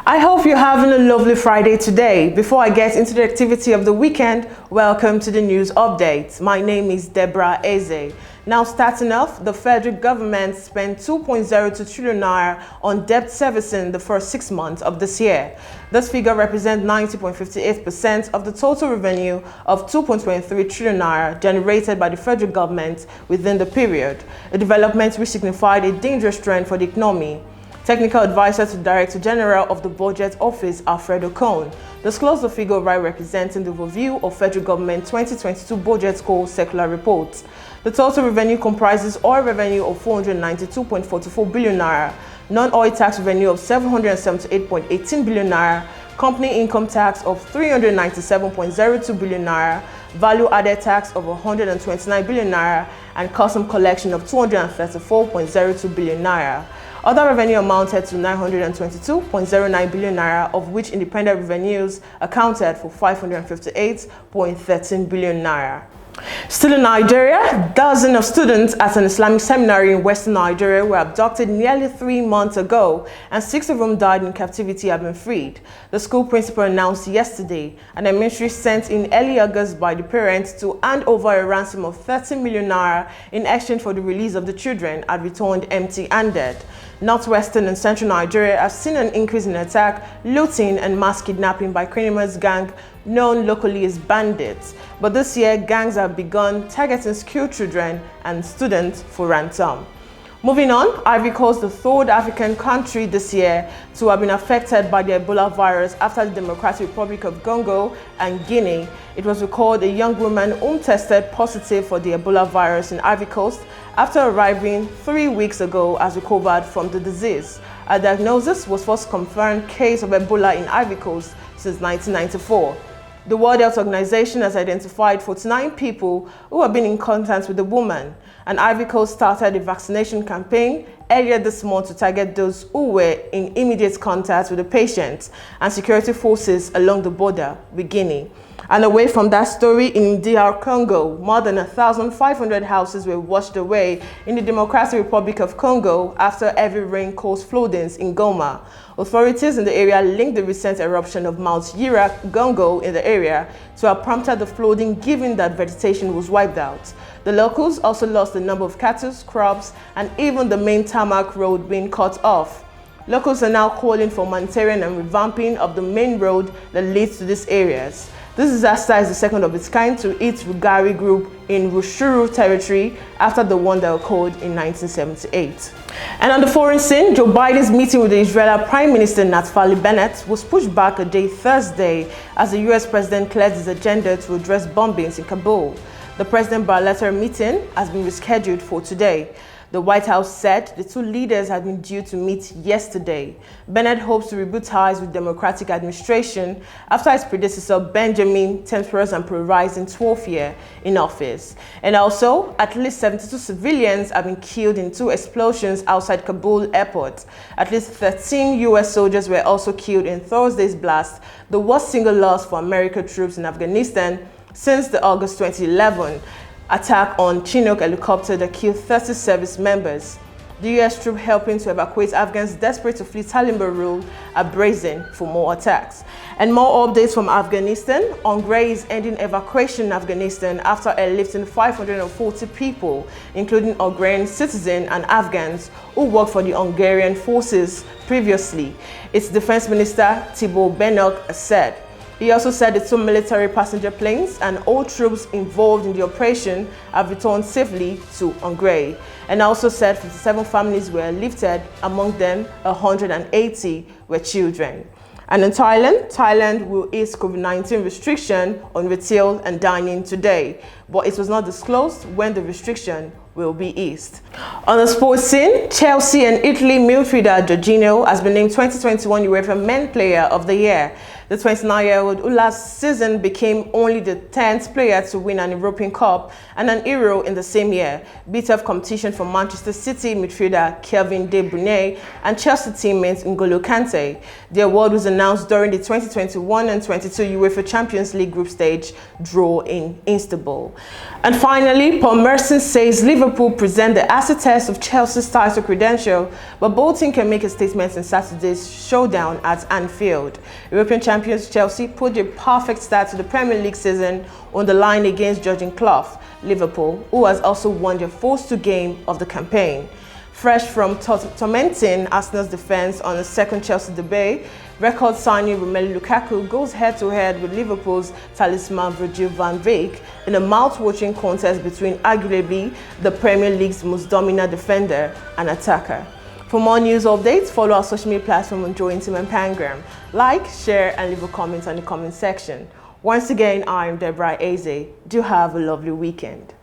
I hope you're having a lovely Friday today. Before I get into the activity of the weekend, welcome to the news update. My name is Deborah Ezeh. Now starting off, the federal government spent 2.02 trillion naira on debt servicing the first 6 months of this year. This figure represents 90.58% of the total revenue of 2.23 trillion naira generated by the federal government within the period, a development which signified a dangerous trend for the economy. Technical advisor to Director General of the Budget Office, Alfredo Cohn, disclosed the figure while representing the review of federal government 2022 budget called Circular Reports. The total revenue comprises oil revenue of 492.44 billion naira, non-oil tax revenue of 778.18 billion naira, company income tax of 397.02 billion naira, value-added tax of 129 billion naira, and custom collection of 234.02 billion naira. Other revenue amounted to 922.09 billion naira, of which independent revenues accounted for 558.13 billion naira. Still in Nigeria, dozens of students at an Islamic seminary in Western Nigeria were abducted nearly 3 months ago, and 6 of them died in captivity have been freed. The school principal announced yesterday, and a ministry sent in early August by the parents to hand over a ransom of 30 million naira in exchange for the release of the children had returned empty-handed. Northwestern and central Nigeria have seen an increase in attack, looting, and mass kidnapping by criminals gang known locally as bandits. But this year, gangs have begun targeting school children and students for ransom. Moving on, Ivory Coast, the third African country this year to have been affected by the Ebola virus after the Democratic Republic of Congo and Guinea. It was recorded a young woman who tested positive for the Ebola virus in Ivory Coast after arriving 3 weeks ago has recovered from the disease. A diagnosis was first confirmed case of Ebola in Ivory Coast since 1994. The World Health Organization has identified 49 people who have been in contact with the woman, and Ivory Coast started a vaccination campaign earlier this month to target those who were in immediate contact with the patient and security forces along the border with Guinea. And away from that story, in DR Congo, more than 1,500 houses were washed away in the Democratic Republic of Congo after heavy rain caused floodings in Goma. Authorities in the area linked the recent eruption of Mount Gongo in the area to have prompted the flooding, given that vegetation was wiped out. The locals also lost a number of cattle, crops, and even the main tarmac road being cut off. Locals are now calling for humanitarian and revamping of the main road that leads to these areas. This disaster is the second of its kind to hit Hungary group in Rushuru territory after the one that occurred in 1978. And on the foreign scene, Joe Biden's meeting with the Israeli Prime Minister Naftali Bennett was pushed back a day Thursday as the US president cleared his agenda to address bombings in Kabul. The president bilateral meeting has been rescheduled for today. The White House said the two leaders had been due to meet yesterday. Bennett hopes to reboot ties with Democratic administration after his predecessor Benjamin temporary and polarizing 12th year in office. And also, at least 72 civilians have been killed in 2 explosions outside Kabul airport. At least 13 US soldiers were also killed in Thursday's blast, the worst single loss for American troops in Afghanistan since the August 2011 attack on Chinook helicopter that killed 30 service members. The US troops helping to evacuate Afghans desperate to flee Taliban rule are bracing for more attacks. And more updates from Afghanistan. Hungary is ending evacuation in Afghanistan after airlifting 540 people, including Hungarian citizens and Afghans who worked for the Hungarian forces previously, its defense minister Tibor Benok said. He also said the 2 military passenger planes and all troops involved in the operation have returned safely to Hungary, and also said 57 families were lifted, among them 180 were children. And in Thailand will ease COVID-19 restriction on retail and dining today, but it was not disclosed when the restriction will be eased. On the sports scene, Chelsea and Italy midfielder Jorginho has been named 2021 UEFA Men Player of the Year. The 29-year-old, who last season became only the 10th player to win an European Cup and an Euro in the same year, beat off competition from Manchester City midfielder Kevin De Bruyne and Chelsea teammate N'Golo Kante. The award was announced during the 2021 and 22 UEFA Champions League group stage draw in Istanbul. And finally, Paul Merson says Liverpool present the acid test of Chelsea's title credential, but both teams can make a statement in Saturday's showdown at Anfield. European champions Chelsea put a perfect start to the Premier League season on the line against Jorginho, Liverpool, who has also won their first 2 games of the campaign. Fresh from tormenting Arsenal's defense on the second Chelsea debut, record signing Romelu Lukaku goes head-to-head with Liverpool's talisman Virgil van Dijk in a mouth-watering contest between arguably the Premier League's most dominant defender and attacker. For more news updates, follow our social media platform on Jorginho and Pangram. Like, share, and leave a comment on the comment section. Once again, I'm Deborah Ezeh. Do have a lovely weekend.